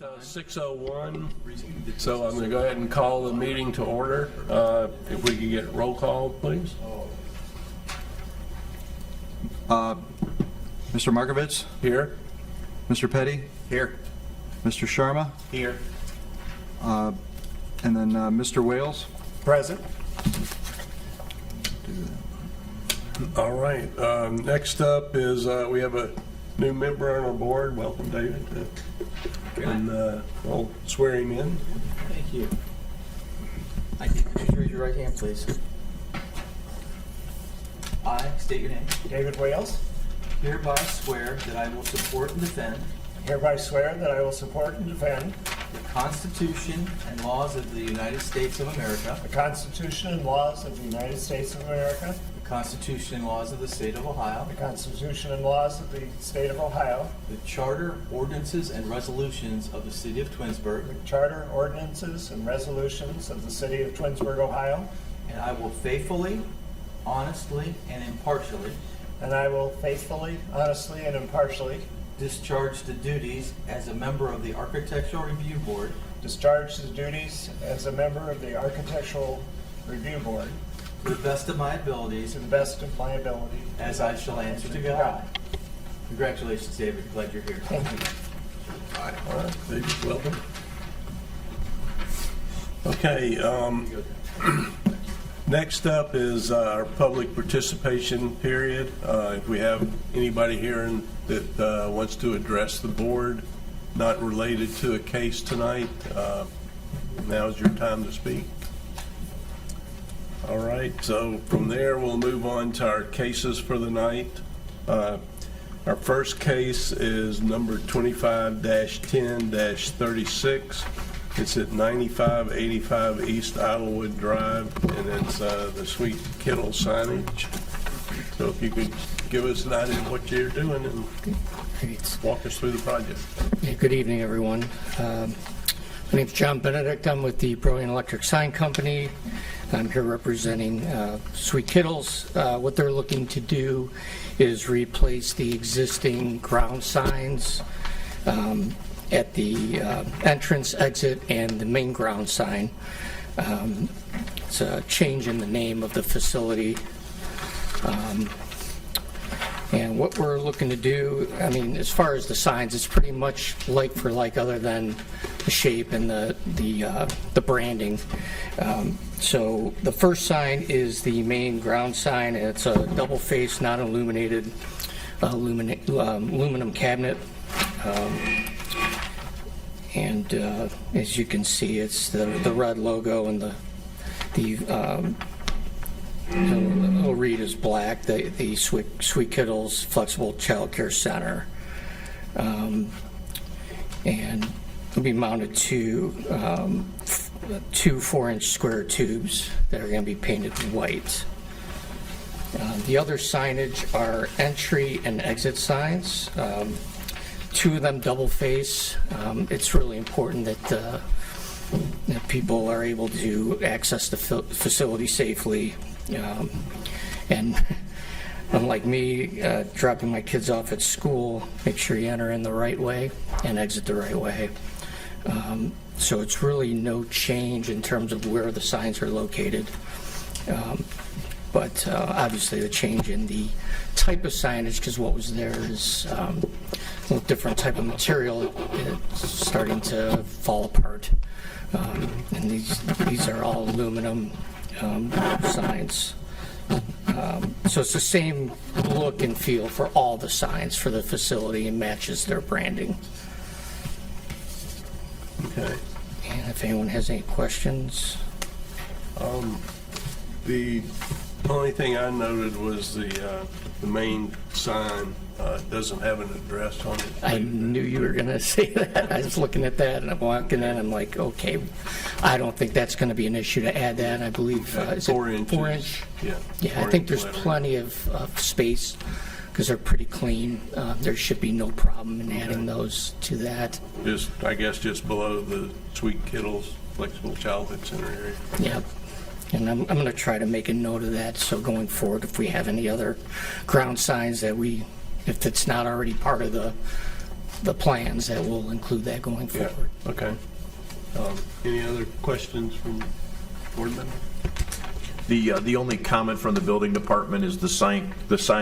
6:01, so I'm going to go ahead and call the meeting to order. If we could get roll call, please. Mr. Markovitz? Here. Mr. Petty? Here. Mr. Sharma? Here. And then Mr. Wales? Present. All right. Next up is we have a new member on our board. Welcome, David. And we'll swear him in. Thank you. Could you raise your right hand, please? I state your name. David Wales. Hereby swear that I will support and defend Hereby swear that I will support and defend the Constitution and laws of the United States of America, the Constitution and laws of the United States of America, the Constitution and laws of the State of Ohio, the Constitution and laws of the State of Ohio, the Charter, ordinances, and resolutions of the City of Twinsburg, the Charter, ordinances, and resolutions of the City of Twinsburg, Ohio, and I will faithfully, honestly, and impartially and I will faithfully, honestly, and impartially discharge the duties as a member of the Architectural Review Board discharge the duties as a member of the Architectural Review Board to the best of my abilities, to the best of my ability. as I shall answer to God. Congratulations, David. Glad you're here. Thank you. All right, David, welcome. Okay, next up is our public participation period. If we have anybody here that wants to address the board, not related to a case tonight, now is your time to speak. All right, so from there we'll move on to our cases for the night. Our first case is number 25-10-36. It's at 9585 East Idlewood Drive, and it's the Sweet Kittle signage. So if you could give us an idea of what you're doing and Great. walk us through the project. Yeah, good evening, everyone. My name's John Benedict. I'm with the Brilliant Electric Sign Company. I'm here representing Sweet Kittles. What they're looking to do is replace the existing ground signs at the entrance, exit, and the main ground sign. It's a change in the name of the facility. And what we're looking to do, I mean, as far as the signs, it's pretty much like for like, other than the shape and the branding. So the first sign is the main ground sign. It's a double-faced, non-illuminated aluminum cabinet. And as you can see, it's the red logo, and the little read is black, the Sweet Kittles Flexible Child Care Center. And it'll be mounted to two 4-inch square tubes that are going to be painted white. The other signage are entry and exit signs. Two of them double face. It's really important that people are able to access the facility safely. And unlike me, dropping my kids off at school, make sure you enter in the right way and exit the right way. So it's really no change in terms of where the signs are located. But obviously the change in the type of signage, because what was there is a little different type of material. It's starting to fall apart. And these are all aluminum signs. So it's the same look and feel for all the signs for the facility and matches their branding. Okay. And if anyone has any questions. The only thing I noted was the main sign doesn't have an address on it. I knew you were going to say that. I was looking at that, and I'm walking in, I'm like, okay, I don't think that's going to be an issue to add that. I believe, is 4 it inches. 4 inch? Yeah. Yeah, I 4 think inch there's lettering. plenty of space, because they're pretty clean. There should be no problem in adding those to that. I guess just below the Sweet Kittles Flexible Childhood Center area. Yeah. And I'm going to try to make a note of that, so going forward, if we have any other ground signs that if it's not already part of the the plans that will include that going Yeah, forward. okay. Any other questions from board members? The only comment from the building department is the sign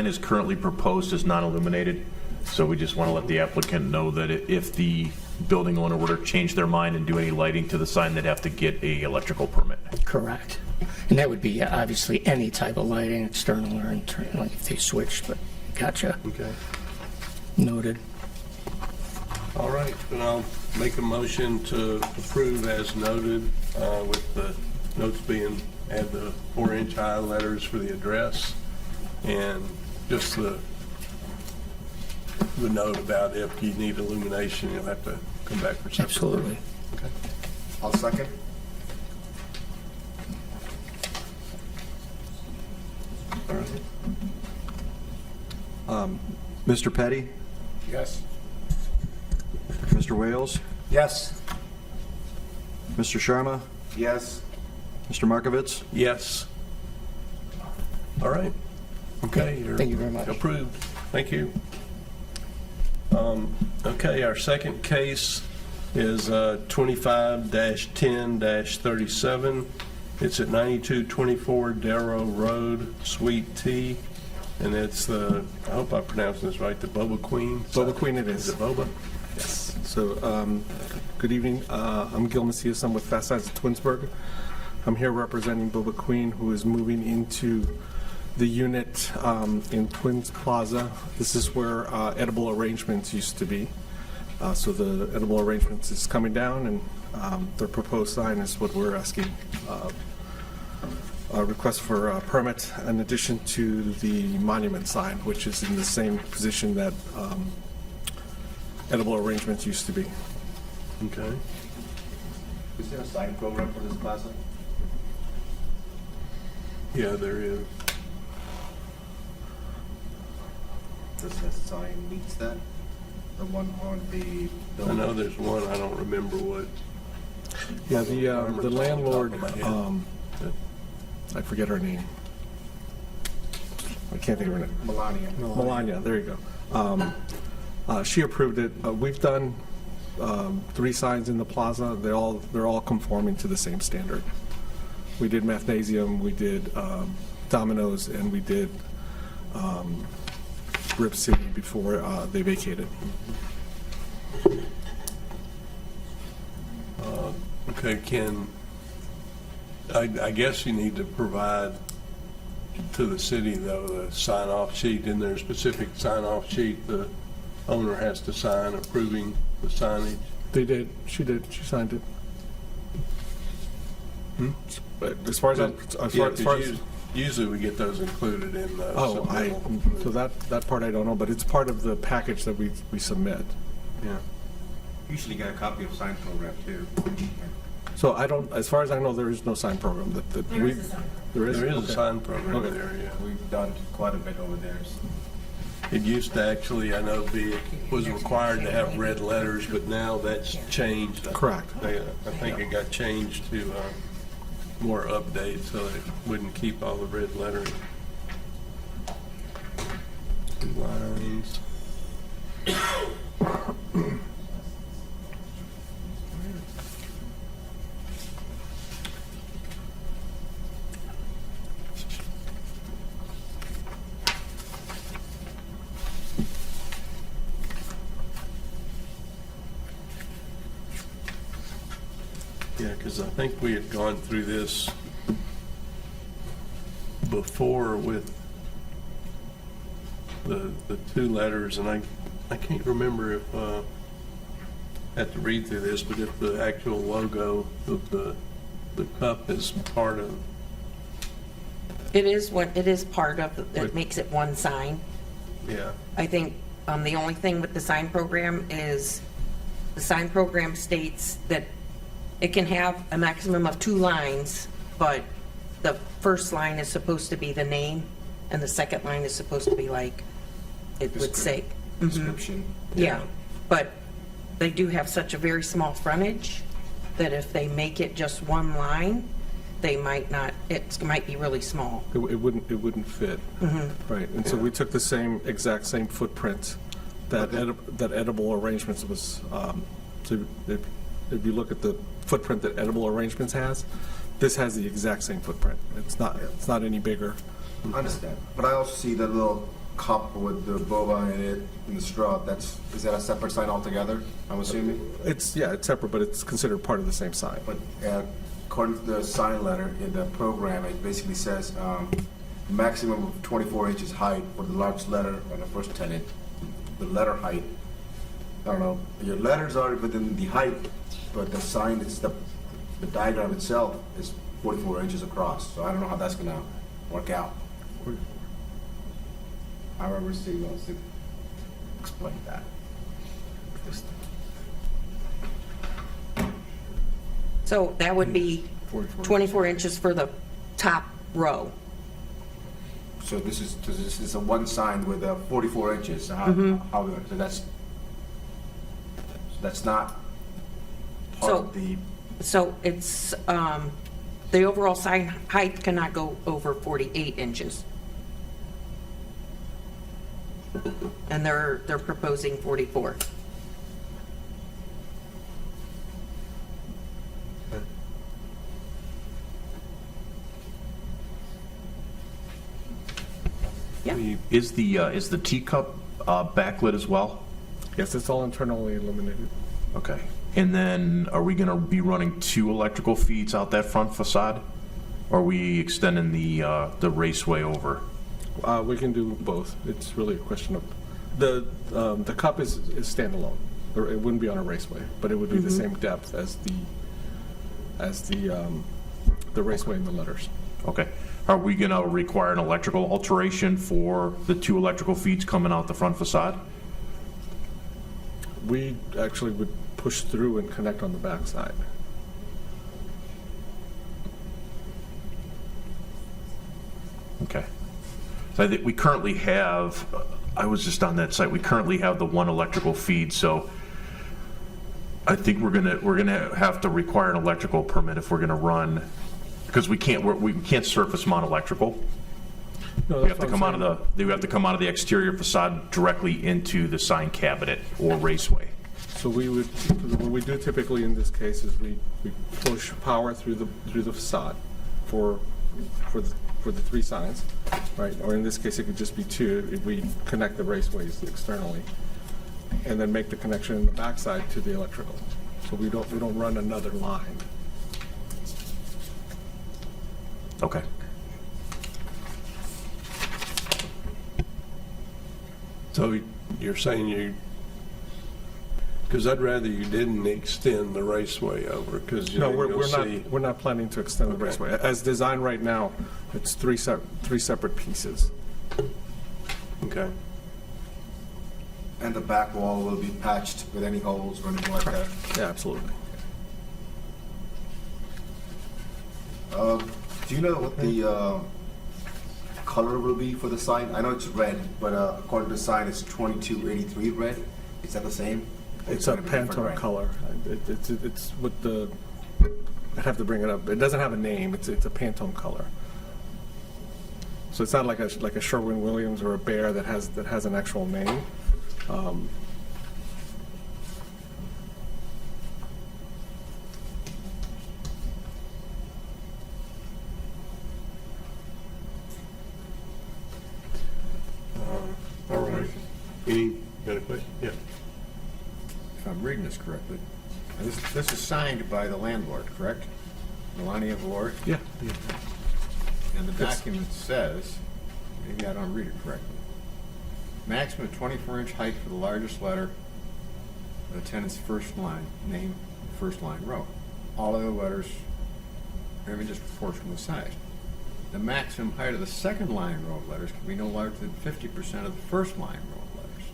is currently proposed as non-illuminated. So we just want to let the applicant know that if the building owner were to change their mind and do any lighting to the sign, they'd have to get a electrical permit. Correct. And that would be obviously any type of lighting, external or internal, if they switched, but gotcha. Okay. Noted. All right, then I'll make a motion to approve as noted, with the notes being, add the 4-inch high letters for the address, and just the note about if you need illumination, you'll have to come back for separate. Absolutely. Okay. I'll second. All right. Mr. Petty, Yes. Mr. Wales, Yes. Mr. Sharma, Yes. Mr. Markovitz. Yes. All right. Okay. You're Thank you very much. Approved. Thank you. Okay, our second case is 25-10-37. It's at 9224 Darrow Road, Suite T, and it's the, I hope I'm pronouncing this right, the Boba Queen? Boba Queen it is. Is it Boba? Yes. So, good evening. I'm Gil Macias. I'm with Fast Signs of Twinsburg. I'm here representing Boba Queen, who is moving into the unit in Twins Plaza. This is where Edible Arrangements used to be. So the Edible Arrangements is coming down, and their proposed sign is what we're asking. A request for a permit in addition to the monument sign, which is in the same position that Edible Arrangements used to be. Okay. Is there a sign program for this plaza? Yeah, there is. Does that sign meets that? The one on the I building? know there's one, I don't remember what. Yeah, I the remember off the top landlord, of my head. I forget her name. I can't think of her name. Melania. Melania, there you go. She approved it. We've done 3 signs in the plaza. They're all conforming to the same standard. We did Mathnasium, we did Domino's, and we did Rip City before they vacated. Okay, I guess you need to provide to the city, though, the sign-off sheet. In their specific sign-off sheet, the owner has to sign approving the signage. They did. She signed it. But as far as Yeah, 'cause usually we get those included in the submittal. so that part I don't know, but it's part of the package that we submit. Yeah. Usually get a copy of sign program too. So I don't, as far as I know, there is no sign program that There we. is a sign. There is? There is a Okay. sign program Okay. there, yeah. We've done quite a bit over there. It used to actually, I know, was required to have red letters, but now that's changed. Correct. I think it got changed to more update, so it wouldn't keep all the red lettering. 2 lines. Yeah, because I think we had gone through this before with the 2 letters, and I can't remember if, I have to read through this, but if the actual logo of the cup is part of, It is part of, it makes it one sign. yeah, I think the only thing with the sign program is, the sign program states that it can have a maximum of 2 lines, but the first line is supposed to be the name, and the second line is supposed to be like, it would say. Mhm. Description. Yeah, but they do have such a very small frontage that if they make it just 1 line, they might not, it might be really small. It wouldn't fit. Right, and so we took the exact same footprint that edible arrangements was, so if you look at the footprint that edible arrangements has, this has the exact same footprint. It's not any bigger. I understand. But I also see the little cup with the boba in it, and the straw. Is that a separate sign altogether, I'm assuming? It's separate, but it's considered part of the same sign. But according to the sign letter in the program, it basically says maximum of 24 inches height for the large letter on the first tenant. The letter height, I don't know, your letters are within the height, but the sign, the diagram itself is 44 inches across. So I don't know how that's going to work out. I remember seeing those to explain that. So that would be 24 inches for the top row. So this is a one sign with 44 inches. So that's not part of the. So it's, the overall sign height cannot go over 48 inches. And they're proposing 44. Yeah. Is the teacup backlit as well? Yes, it's all internally illuminated. Okay. And then are we going to be running 2 electrical feeds out that front facade? Or are we extending the raceway over? We can do both. It's really a question of, the cup is standalone. It wouldn't be on a raceway, but it would be the same depth as the raceway and the letters. Okay. Are we going to require an electrical alteration for the 2 electrical feeds coming out the front facade? We actually would push through and connect on the back side. Okay. So I think we currently have, I was just on that site, we currently have the 1 electrical feed, so I think we're gonna have to require an electrical permit if we're gonna run, because we can't surface mount electrical. No, We have to come out of the exterior facade directly into the sign cabinet or raceway. So what we do typically in this case is we push power through the facade for the 3 signs, right? Or in this case, it could just be 2 if we connect the raceways externally, and then make the connection in the backside to the electrical. So we don't run another line. Okay. So you're saying because I'd rather you didn't extend the raceway over, because No, you'll see. we're not planning to extend the Okay. raceway. As designed right now, it's 3 separate pieces. Okay. And the back wall will be patched with any holes or anything like that. Yeah, absolutely. Do you know what the color will be for the sign? I know it's red, but according to the sign, it's 2283 red. Is that the same? It's a gonna be different Pantone red? color. It's with the, I'd have to bring it up. It doesn't have a name. It's a Pantone color. So it's not like a Sherwin-Williams or a Behr that has an actual name. All right. Any, got a question? Yeah. If I'm reading this correctly, this is signed by the landlord, correct? Melania Valori? Yeah. And the document says, maybe I don't read it correctly, maximum 24-inch height for the largest letter of the tenant's first line, name, first line row. All other letters are just proportional to size. The maximum height of the second line row of letters can be no larger than 50% of the first line row of letters.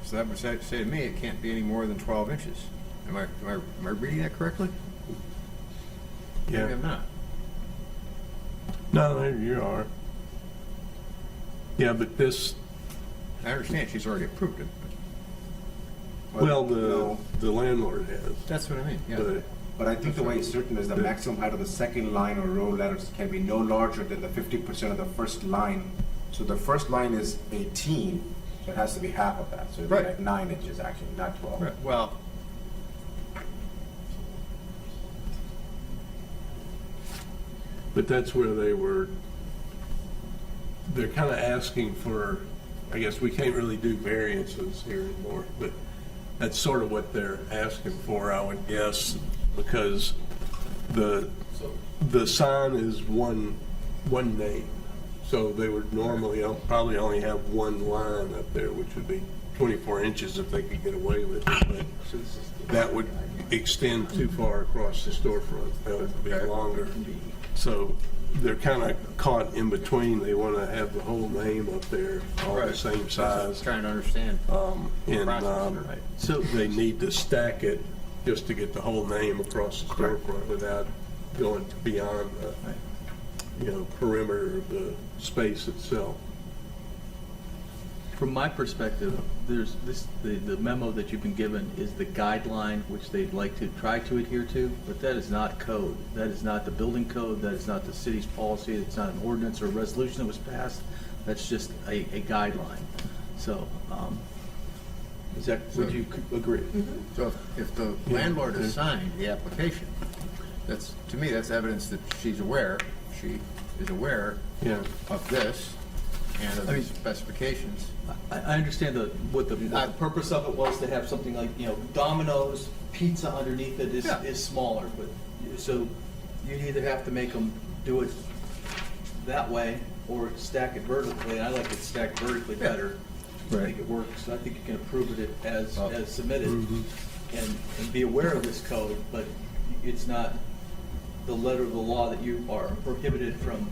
So that would say to me it can't be any more than 12 inches. Am I reading that correctly? Maybe I'm not. No, there you are. Yeah, but this, I understand she's already approved it, but well, no. the landlord has. that's what I mean, yeah. But I think the way it's written is the maximum height of the second line or row letters can be no larger than the 50% of the first line. So the first line is 18, So it has to be half of that, so it'd be Right. like 9 inches actually, not 12. Right, well, But that's where they're kind of asking for, I guess we can't really do variances here anymore, but that's sort of what they're asking for, I would guess, because the sign is one name. So they would normally probably only have one line up there, which would be 24 inches if they could get away with it. But that would extend too far across the storefront. That would be longer. So they're kind of caught in between. They want to have the whole name up there, all the Right. same size. trying to understand. And Process, right. so they need to stack it just to get the whole name across the storefront without going beyond the, perimeter of the space itself. From my perspective, there's the memo that you've been given is the guideline which they'd like to try to adhere to, but that is not code. That is not the building code, that is not the city's policy, it's not an ordinance or a resolution that was passed. That's just a guideline. So, would you agree? So if the landlord has signed the application, to me, that's evidence that she is aware Yeah. of this and of the specifications. I understand what the purpose of it was to have something like, Domino's pizza underneath it Yeah. is smaller, but, so you'd either have to make them do it that way or stack it vertically. I like it stacked vertically better. I think it works. I think you can approve it as submitted and be aware of this code, but it's not the letter of the law that you are prohibited from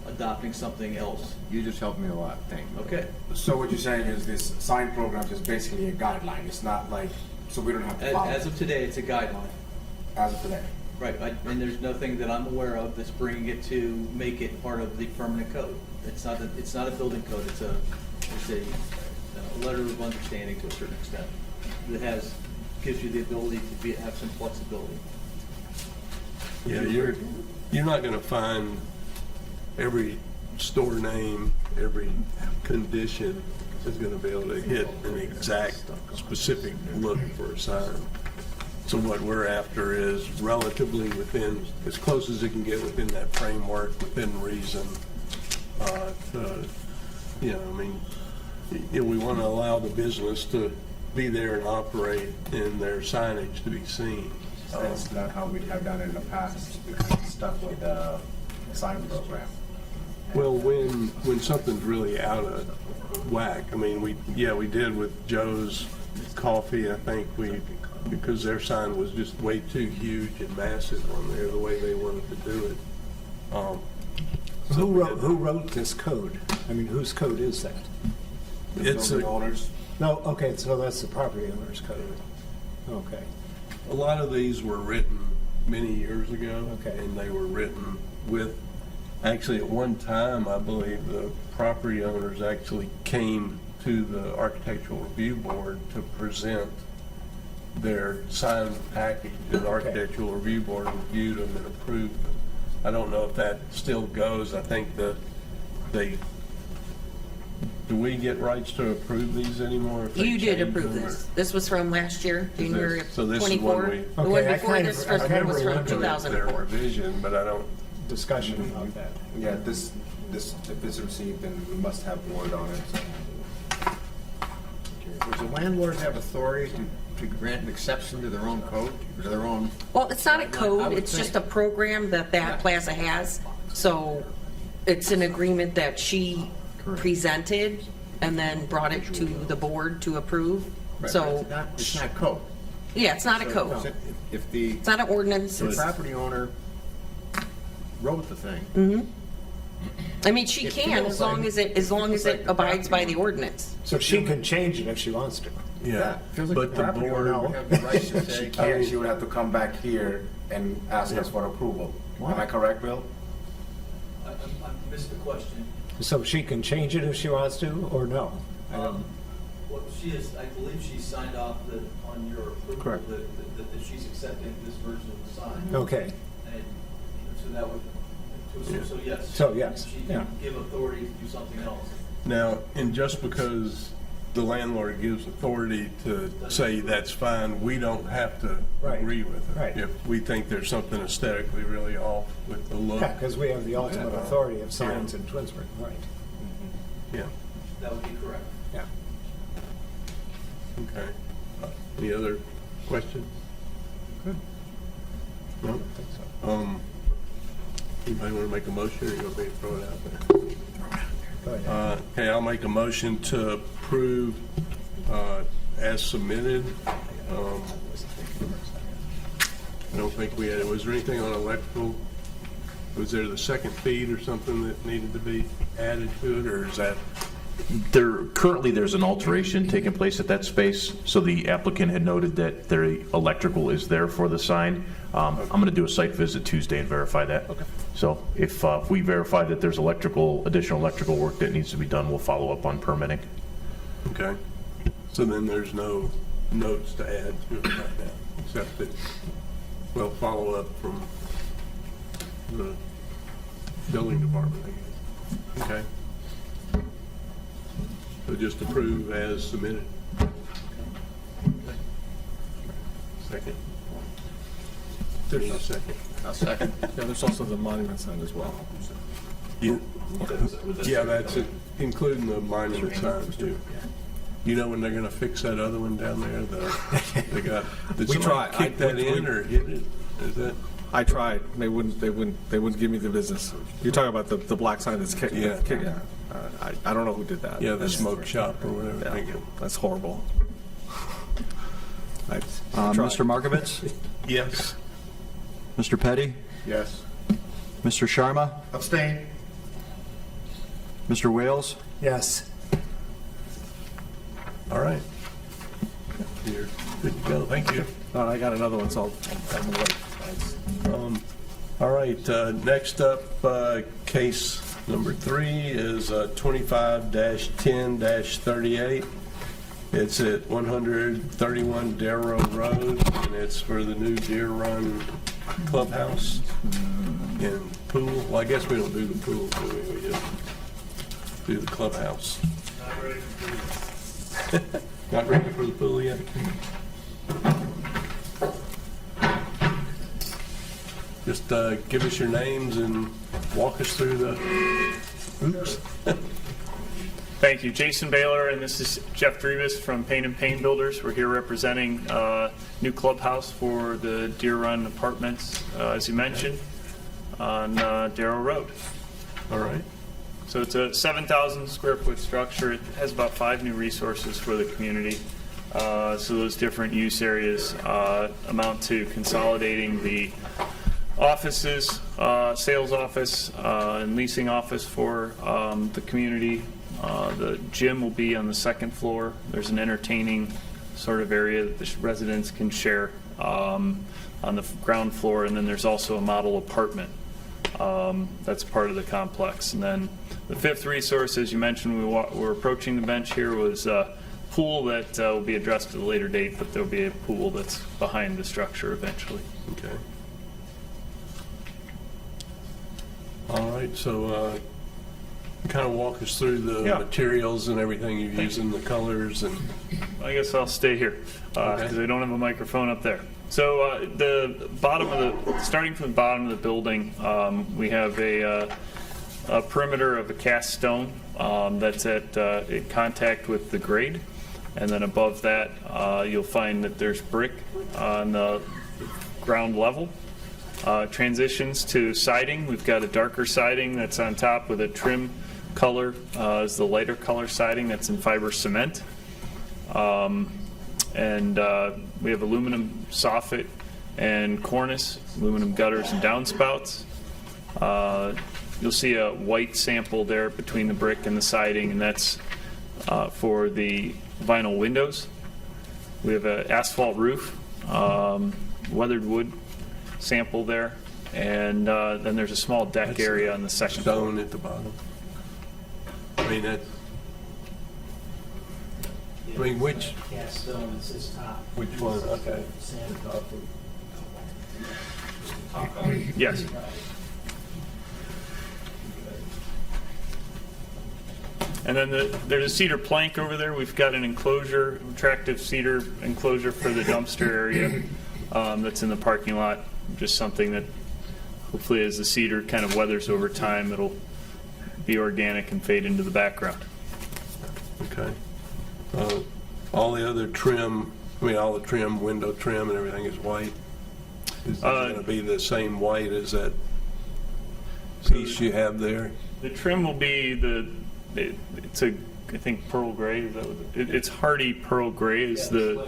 adopting something else. You just helped me a lot, thank you. Okay. So what you're saying is this sign program is basically a guideline. It's not like, so we don't have to follow As of today, it's a guideline. as of today. Right, and there's nothing that I'm aware of that's bringing it to make it part of the permanent code. It's not a building code, it's a letter of understanding to a certain extent that gives you the ability to have some flexibility. Yeah, you're not going to find every store name, every condition is going to be able to hit an exact specific look for a sign. So what we're after is relatively within, as close as it can get within that framework, within reason. We want to allow the business to be there and operate and their signage to be seen. That's not how we have done it in the past. We've stuck with the sign program. Well, when something's really out of whack, we did with Joe's Coffee, I think because their sign was just way too huge and massive on there, the way they wanted to do it. Who wrote this code? Whose code is that? It's Building owners. No, okay, so that's the property owner's code. Okay. a lot of these were written many years ago. Okay. And they were written with, actually at one time, I believe the property owners actually came to the Architectural Review Board to present their sign package, and the Architectural Review Board reviewed them and approved them. I don't know if that still goes. I think do we get rights to approve these anymore? if they You did change approve them, or- this. This was from last year, January of So this is one 24. we- The one Okay, I before kind this of- I was remember from wondering if Their 2004. revision, but I don't, Discussion about that. Yeah, this, if it's received, then we must have word on it. Does the landlord have authority to grant an exception to their own code, or to their own? Well, it's not a I code, would it's just a think. program that Yeah. plaza has. So it's an agreement that she presented and then brought it to the board to approve. Right, So, but it's not code. yeah, it's not a So code. If the It's not an ordinance. the It's- property owner wrote the thing, I mean, she It can, feels as long like- as it feels like the abides by the property ordinance. So she can change it if she wants to. yeah. feels like But the the property owner board, would have the right to say, She can't, she would have to come back here and ask us for approval. Am I correct, Bill? I missed the question. So she can change it if she wants to, or no? Well, I believe she signed off on your approval Correct. that she's accepting this version of the sign. Okay, And so that would, so yes. So, yes, She yeah. can give authority to do something else. now, and just because the landlord gives authority to say that's fine, we don't have to Right. agree with it. Right. If we think there's something aesthetically really off with the look. Yeah, because we have the ultimate authority of signs in Twinsburg, right? Yeah, That would be correct. Yeah. okay. Any other questions? Good. No? Anybody want to make a motion, or you want me to throw it out there? Go ahead. Okay, I'll make a motion to approve as submitted. I don't think we had, was there anything on electrical? Was there the second feed or something that needed to be added to it, or is that? Currently, there's an alteration taking place at that space, so the applicant had noted that their electrical is there for the sign. I'm going to do a site visit Tuesday and verify that. Okay. So if we verify that there's additional electrical work that needs to be done, we'll follow up on permitting. Okay. So then there's no notes to add to it right now, except that we'll follow up from the building department, I guess. Okay. So just approve as submitted. Second. There's no second. I'll second. Yeah, there's also the monument sign as well. Yeah, yeah, that's it, including the monument signs too. You know when they're gonna fix that other one down there? They got, did We somebody tried. kick that in or hit it? Is that? I tried. They wouldn't give me the business. You're talking about the black sign that's kicked. Yeah. I don't know who did that. Yeah, the smoke shop or whatever. Yeah, Thank you. that's horrible. I tried. Mr. Markovitz? Yes. Mr. Petty? Yes. Mr. Sharma? Abstain. Mr. Wales? Yes. All right. You're good to go. Thank you. I got another one, so I'm gonna wait. All right, next up, case number 3 is 25-10-38. It's at 131 Darrow Road, and it's for the new Deer Run Clubhouse and pool. Well, I guess we don't do the pool, do we? We just do the clubhouse. Not ready for the pool yet? Just give us your names and walk us through the, oops. Thank you. Jason Baylor, and this is Jeff Drevis from Paint and Pain Builders. We're here representing new clubhouse for the Deer Run Apartments, as you mentioned, on Darrow Road. All right. So it's a 7,000 square foot structure. It has about 5 new resources for the community. So those different use areas amount to consolidating the offices, sales office, and leasing office for the community. The gym will be on the 2nd floor. There's an entertaining sort of area that the residents can share on the ground floor, and then there's also a model apartment that's part of the complex. And then the 5th resource, as you mentioned, we're approaching the bench here, was a pool that will be addressed at a later date, but there'll be a pool that's behind the structure eventually. Okay. All right, so kind of walk us through the Yeah. materials and everything you're using, the colors and, I guess I'll stay here because I don't have a microphone up there. So the bottom of starting from the bottom of the building, we have a perimeter of a cast stone that's in contact with the grade, and then above that you'll find that there's brick on the ground level. Transitions to siding. We've got a darker siding that's on top with a trim color is the lighter color siding that's in fiber cement. And we have aluminum soffit and cornice, aluminum gutters and downspouts. You'll see a white sample there between the brick and the siding, and that's for the vinyl windows. We have an asphalt roof, weathered wood sample there, and then there's a small deck area on the 2nd floor. stone at the bottom. I mean, which? Cast stone is his top. Which one? Okay. Yes. And then there's a cedar plank over there. We've got an enclosure, attractive cedar enclosure for the dumpster area that's in the parking lot. Just something that hopefully as the cedar kind of weathers over time, it'll be organic and fade into the background. Okay. All the other trim, I mean, all the trim, window trim and everything is white? Is it going to be the same white as that piece you have there? The trim will be it's a, I think, pearl gray. Is that what it's hardy pearl gray is the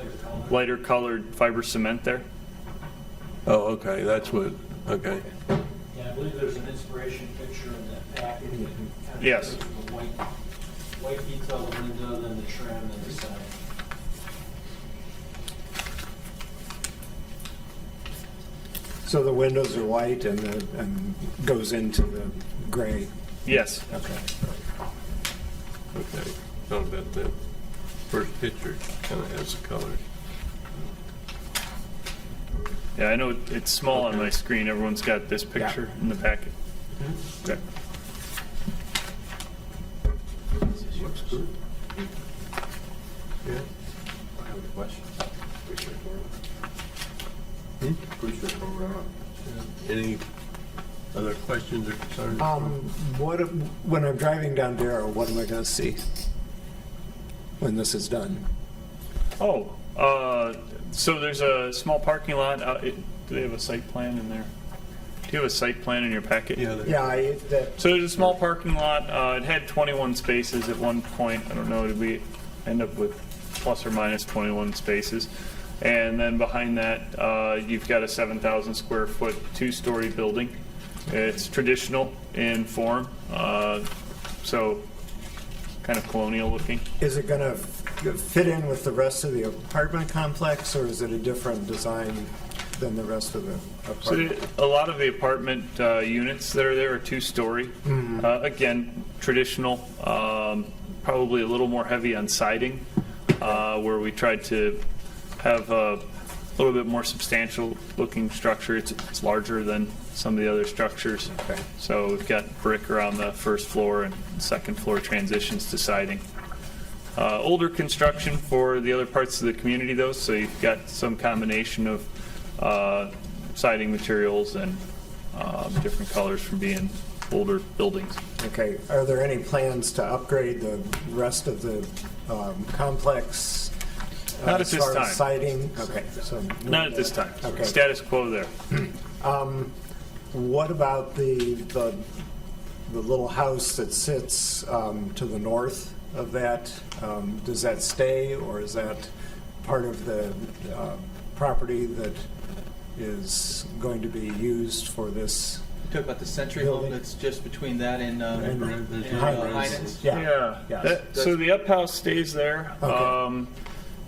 lighter colored fiber cement there. Oh, okay, that's what, okay. Yeah, I believe there's an inspiration picture in that package. that kind of Yes. shows the white detail window, then the trim, and the sign. So the windows are white and goes into the gray. Yes. Okay. Okay. Oh, that first picture kind of has the colors. Yeah, I know it's small on my screen. Everyone's got this picture in the packet. Okay. Looks good. Yeah. I have a question. Pretty straightforward. Hmm? Pretty straightforward. Any other questions or concerns? When I'm driving down Darrow, what am I going to see when this is done? Oh, so there's a small parking lot. Do they have a site plan in there? Do you have a site plan in your packet? Yeah. Yeah, So there's a small parking lot. It had 21 spaces at one point. I don't know, did we end up with plus or minus 21 spaces? And then behind that, you've got a 7,000 square foot, 2-story building. It's traditional in form, so kind of colonial looking. is it going to fit in with the rest of the apartment complex, or is it a different design than the rest of the So apartment? a lot of the apartment units that are there are 2-story. Again, traditional, probably a little more heavy on siding, where we tried to have a little bit more substantial looking structure. It's larger than some of the other structures. Okay. So we've got brick around the first floor and second floor transitions to siding. Older construction for the other parts of the community though, so you've got some combination of siding materials and different colors from being older buildings. Okay, are there any plans to upgrade the rest of the complex? Not at as this far as time. siding? Okay, so. Not at this time. Okay. Status quo there. What about the little house that sits to the north of that? Does that stay, or is that part of the property that is going to be used for this? You talk about the Century Home that's just between that and Heinen's? Heinen's? Yeah. Yeah. So the up house stays there, Okay.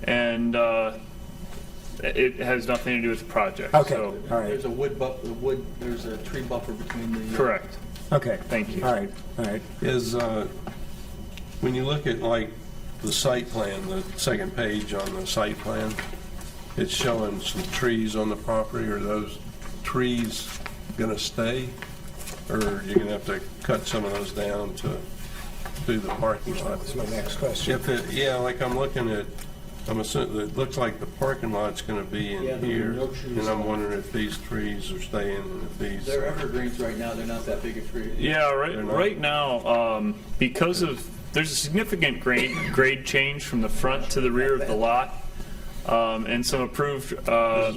and it has nothing to do with the project. Okay, So, all right, There's a there's a tree buffer between the. correct. okay. Thank you. All right, all right. Is, when you look at like the site plan, the second page on the site plan, it's showing some trees on the property. Are those trees going to stay? Or are you going to have to cut some of those down to do the parking lot? That's my next question. If it, yeah, like I'm looking at, I'm assuming, it looks like the parking lot's going to be in Yeah, there here. are no trees And I'm on it. wondering if these trees are staying and if these. They're evergreens right now, they're not that big a tree. Yeah, They're not. right now, because of, there's a significant grade change from the front to the rear of the lot, and some approved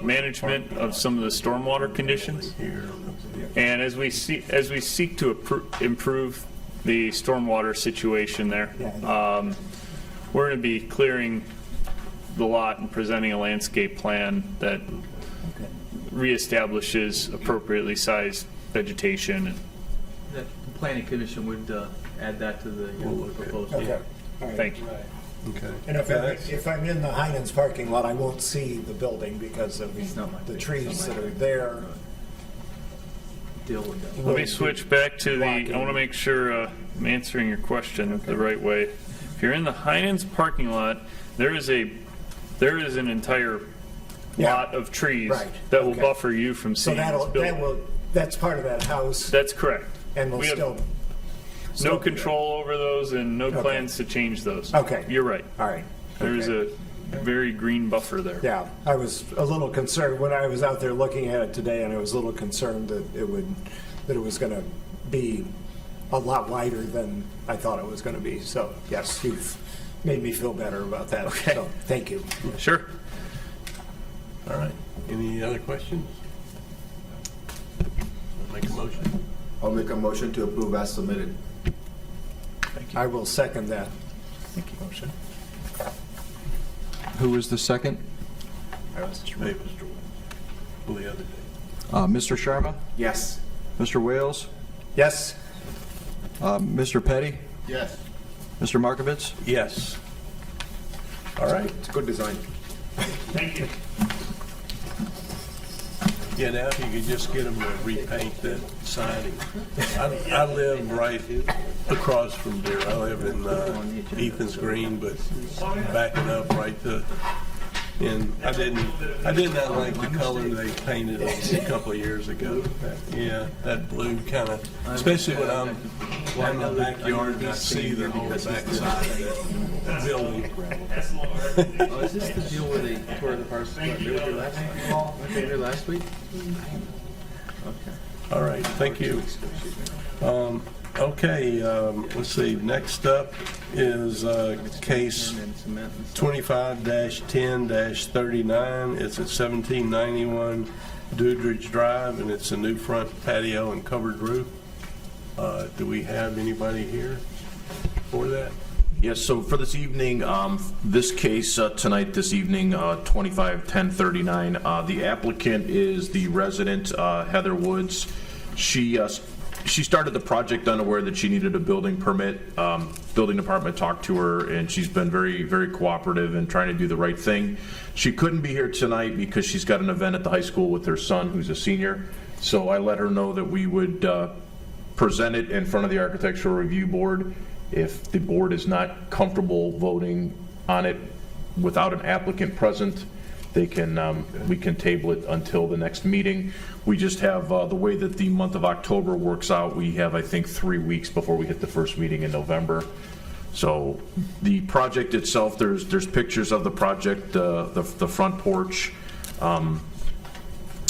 management of some of the stormwater conditions. Here. And as we seek to improve the stormwater situation there, we're going to be clearing the lot and presenting a landscape plan that reestablishes appropriately sized vegetation. And The planning commission would add that to the proposal. Okay, all right. thank you. Okay. And Yeah, if I'm in the Heinen's parking lot, I won't see the building because of the trees that are there. Deal with that. Let me switch back to the, I want to make sure I'm answering your question the right way. If you're in the Heinen's parking lot, there is an entire Yeah. lot of trees Right. that will Okay. buffer you from So seeing this building. that's part of that house That's correct. and will We have- still No control over those and no plans to change those. Okay. You're right. All right. There's Okay. a very green buffer there. Yeah, I was a little concerned when I was out there looking at it today, and I was a little concerned that it was going to be a lot wider than I thought it was going to be. So, yes, you've made me feel better about that. Okay. So, thank you. Sure. All right. Any other questions? Make a motion. I'll make a motion to approve as submitted. I will second that. Motion. Who was the second? Hey, Mr. Wayne. Well, the other day. Mr. Sharma? Yes. Mr. Wales? Yes? Mr. Petty? Yes. Mr. Markovitz? Yes. All right. It's a good design. Thank you. Yeah, now if you could just get them to repaint that siding. I live right across from there. I live in Ethan's Green, but backing up right to, and I did not like the color they painted it a couple of years ago. Yeah, that blue kind of, especially when I'm in my backyard and I see the whole backside of that building. Oh, is this the deal where they tore the parcel? They were here last week? Weren't they here last week? Okay. All right, thank you. Okay, let's see, next up is case 25-10-39. It's at 1791 Doodridge Drive, and it's a new front patio and covered roof. Do we have anybody here for that? Yes, so for this evening, this case tonight, this evening, 25-10-39, the applicant is the resident, Heather Woods. She started the project unaware that she needed a building permit. Building department talked to her, and she's been very, very cooperative in trying to do the right thing. She couldn't be here tonight because she's got an event at the high school with her son, who's a senior. So I let her know that we would present it in front of the Architectural Review Board. If the board is not comfortable voting on it without an applicant present, they can, we can table it until the next meeting. We just have, the way that the month of October works out, we have, I think, 3 weeks before we hit the first meeting in November. So the project itself, there's pictures of the project, the front porch.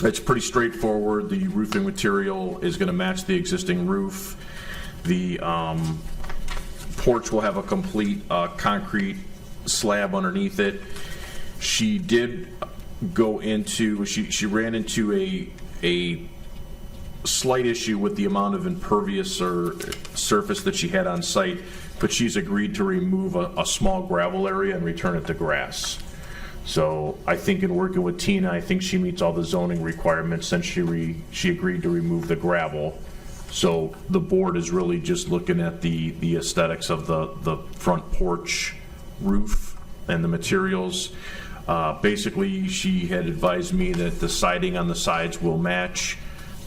It's pretty straightforward. The roofing material is going to match the existing roof. The porch will have a complete concrete slab underneath it. She did go into, she ran into a slight issue with the amount of impervious or surface that she had on site, but she's agreed to remove a small gravel area and return it to grass. So I think in working with Tina, I think she meets all the zoning requirements since she agreed to remove the gravel. So the board is really just looking at the aesthetics of the front porch roof and the materials. Basically, she had advised me that the siding on the sides will match.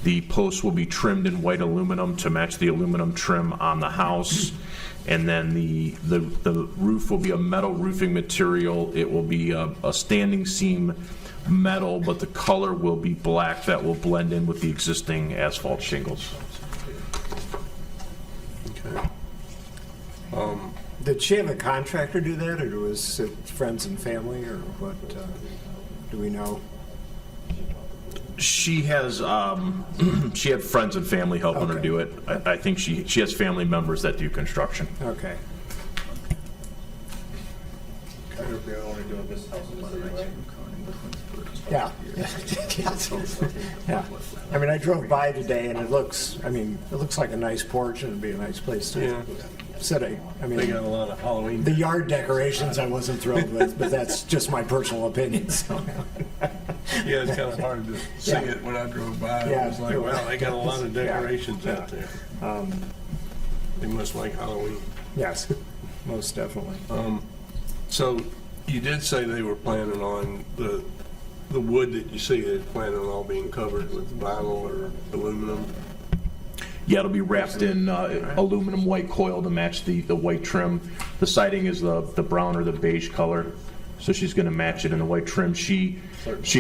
The posts will be trimmed in white aluminum to match the aluminum trim on the house. And then the roof will be a metal roofing material. It will be a standing seam metal, but the color will be black that will blend in with the existing asphalt shingles. Okay. Did she have a contractor do that, or was it friends and family, or what? Do we know? She has, she had friends and family helping her do it. I think she has family members that do construction. Okay. Yeah. Yeah. I mean, I drove by today, and it looks like a nice porch, and it'd be a nice place to sit. I They mean, got a lot of Halloween. the yard decorations I wasn't thrilled with, but that's just my personal opinion, so. Yeah, it's kind of hard to see Yeah. it when I drove by. Yeah. I was like, wow, they got a lot of Yeah. decorations out Yeah. there. They must like Halloween. Yes, most definitely. So you did say they were planning on the wood that you see, they're planning on all being covered with vinyl or aluminum? Yeah, it'll be wrapped in aluminum white coil to match the white trim. The siding is the brown or the beige color, so she's going to match it in the white trim. She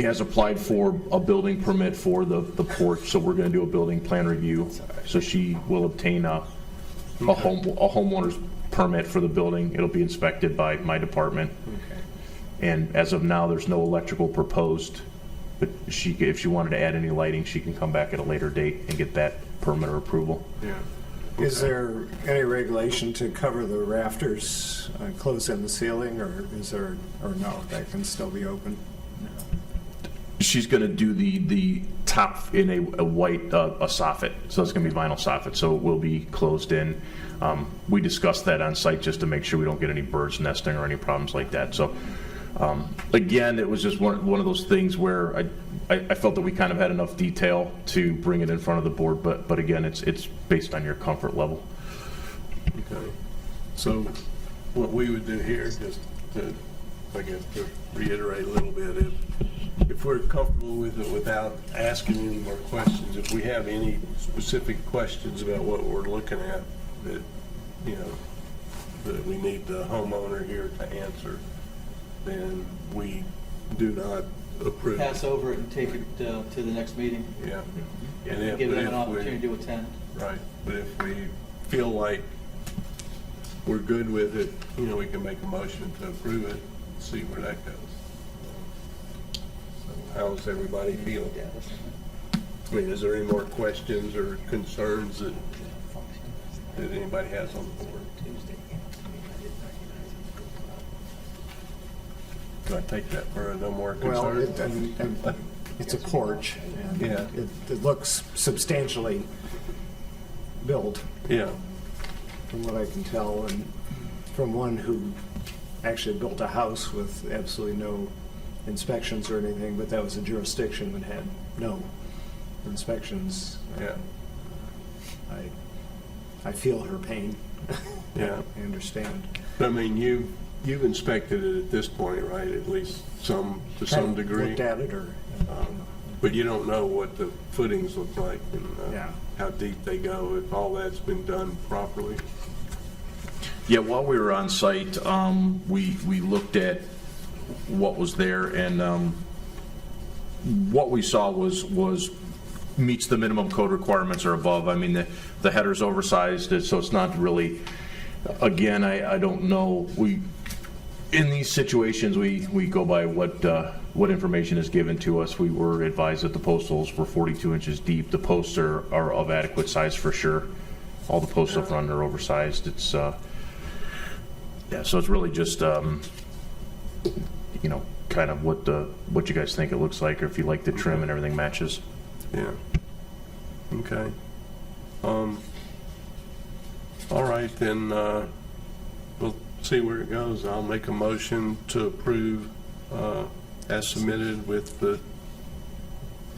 has applied for a building permit for the porch, so we're going to do a building plan review. So she will obtain a homeowner's permit for the building. It'll be inspected by my department. Okay. And as of now, there's no electrical proposed, but if she wanted to add any lighting, she can come back at a later date and get that permit or approval. Yeah. Is there any regulation to cover the rafters, close in the ceiling, or is there, or no, that can still be open? She's going to do the top in a white a soffit, so it's going to be vinyl soffit, so it will be closed in. We discussed that on site just to make sure we don't get any birds nesting or any problems like that. So again, it was just one of those things where I felt that we kind of had enough detail to bring it in front of the board, but again, it's based on your comfort level. Okay. So what we would do here, just to, I guess, to reiterate a little bit, if we're comfortable with it without asking any more questions, if we have any specific questions about what we're looking at that, you know, that we need the homeowner here to answer, then we do not approve. Pass over it and take it to the next meeting. Yeah. And if, Give but them an if we- opportunity to attend. Right, but if we feel like we're good with it, you know, we can make a motion to approve it, see where that goes. So how's everybody feel? I mean, is there any more questions or concerns that anybody has on the board? Do I take that for no more Well, concern? it's a porch, and Yeah. it looks substantially built, Yeah, from what I can tell, and from one who actually built a house with absolutely no inspections or anything, but that was a jurisdiction that had no inspections. yeah, I feel her pain. yeah. I understand. I mean, you've inspected it at this point, right? At least to some degree? Looked at it, or, But you don't know what the footings look like and Yeah. how deep they go, if all that's been done properly. Yeah, while we were on site, we looked at what was there, and what we saw was meets the minimum code requirements or above. I mean, the header's oversized, so it's not really, again, I don't know. In these situations, we go by what information is given to us. We were advised that the post holes were 42 inches deep. The posts are of adequate size for sure. All the posts up front are oversized. It's, yeah, so it's really just, you know, kind of what you guys think it looks like, or if you like the trim and everything matches. Yeah. Okay. All right, then, we'll see where it goes. I'll make a motion to approve as submitted with the,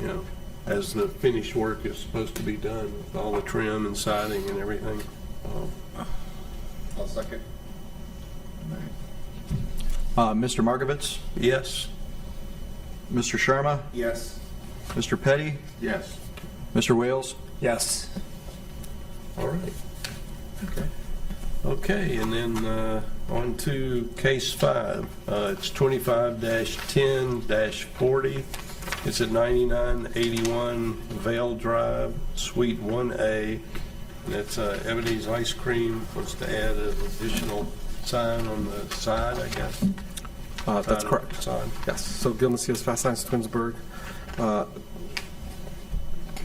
you know, as the finished work is supposed to be done, with all the trim and siding and everything. I'll second. Mr. Markovitz? Yes? Mr. Sharma? Yes. Mr. Petty? Yes. Mr. Wales? yes. All right. Okay, and then on to case 5. It's 25-10-40. It's at 9981 Vale Drive, Suite 1A. And it's Ebony's Ice Cream wants to add an additional sign on the side, I guess. That's Side of correct. the sign. Yes, so Gil Macias, Fast Signs Twinsburg,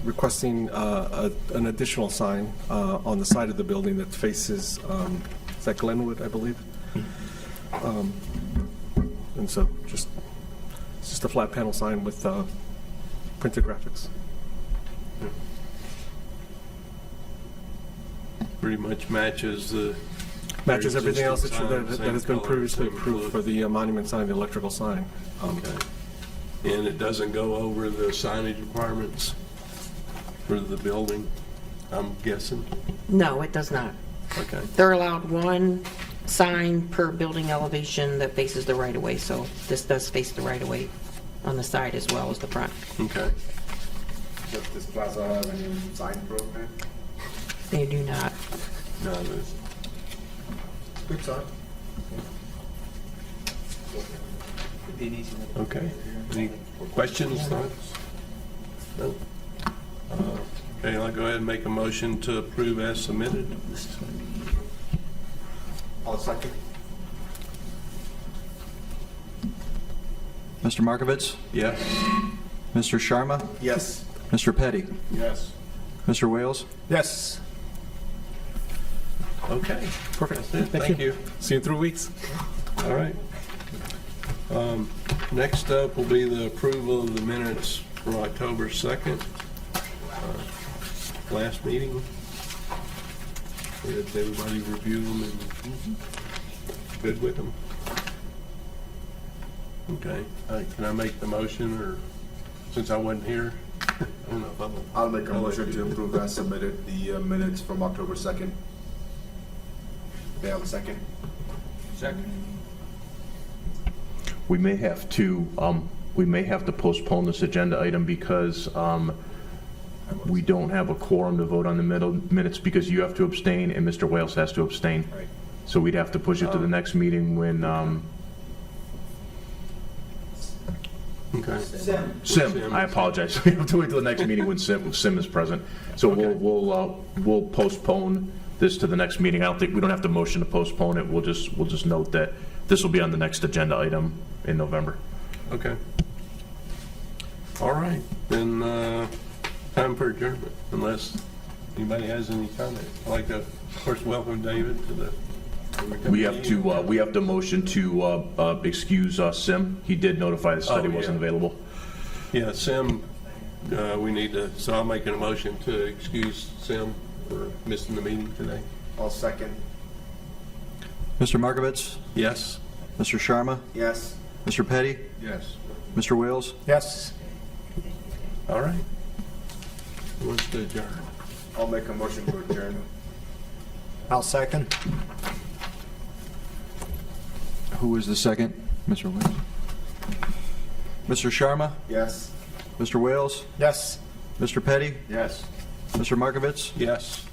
requesting an additional sign on the side of the building that faces, is that Glenwood, I believe? And so it's just a flat panel sign with printed graphics. Pretty much matches the... Matches everything else that existing sign, that same has been color, previously same approved look. for the monument sign, the electrical sign. Okay. And it doesn't go over the signage requirements for the building, I'm guessing? No, it does not. Okay. They're allowed one sign per building elevation that faces the right-of-way, so this does face the right-of-way on the side as well as the front. Okay. Does this plaza have any sign program? They do not. No, there's... Good sign. It'd be an easy one. Okay. Any questions, thoughts? No? Okay, I'll go ahead and make a motion to approve as submitted. I'll second. Mr. Markovitz? Yes? Mr. Sharma? Yes. Mr. Petty? Yes. Mr. Wales? Yes. Okay. Perfect. That's it. Thank you. See you in 3 weeks. All right. Next up will be the approval of the minutes for October 2nd, last meeting. Did everybody review them and good with them? Okay. Can I make the motion, or since I wasn't here? I don't know if I'm. I'll make a I'll let motion you to do it. approve as submitted the minutes from October 2nd. May I have a second? Second. We may have to postpone this agenda item because we don't have a quorum to vote on the minutes because you have to abstain and Mr. Wales has to abstain. Right. So we'd have to push it to the next meeting when, Okay. Sim, I apologize. We have to wait till the next meeting when Sim is present. So we'll postpone this to the next meeting. I don't think, we don't have to motion to postpone it. We'll just note that this will be on the next agenda item in November. Okay. All right, then, time for adjournment, unless anybody has any comment. I'd like to, of course, welcome David to the. We have to motion to excuse Sim. He did notify the study Oh, yeah. wasn't available. Yeah, Sim, we need to, so I'll make a motion to excuse Sim for missing the meeting today. I'll second. Mr. Markovitz? Yes? Mr. Sharma? Yes. Mr. Petty? Yes. Mr. Wales? Yes. All right. Who wants to adjourn? I'll make a motion to adjourn. I'll second. Who was the second? Mr. Wales? Mr. Sharma? Yes. Mr. Wales? Yes. Mr. Petty? Yes. Mr. Markovitz? Yes?